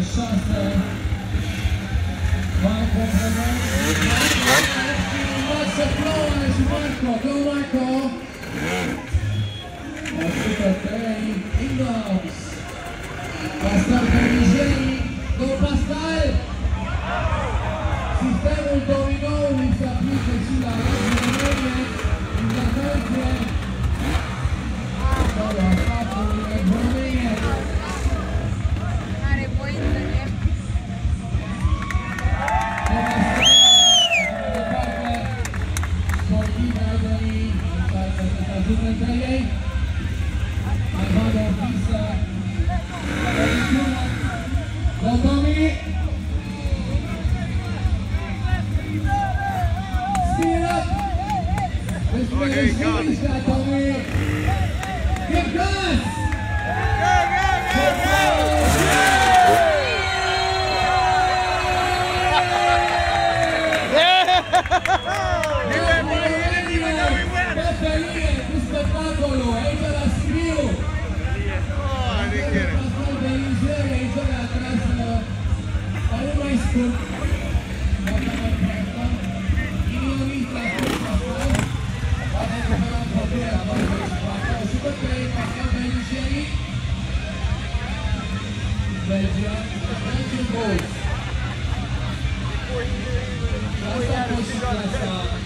6. Marco Lascia provare su Marco, go Marco! 3 inbounds. Pascal Perigeni, go Pascal! Sistema un domino, mi si applica sulla Romania, la Belgia. Allora, ha fatto il Romania.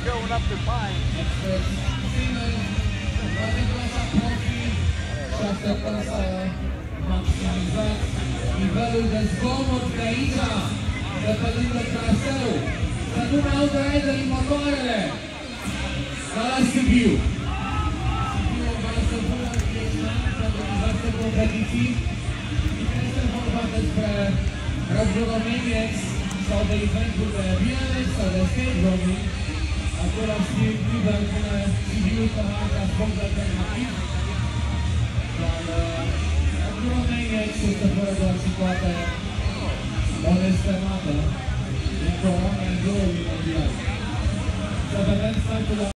Going up the pine. Nivelul de zgomot de aici, de pe lângă traseu, să nu mai audă Edel în motoarele de la Sibiu. Sibiu vrea să pună engagement pentru diverse competiții. Este vorba despre Rugby Romanians sau de eventuri de BMX sau de skate rugby. Același timp liber pune Sibiu pe harta sport alternativ. Dar Rugby Romanians este fără doar și toate o nestemată din corona în 2000 mondial. Să vedem startul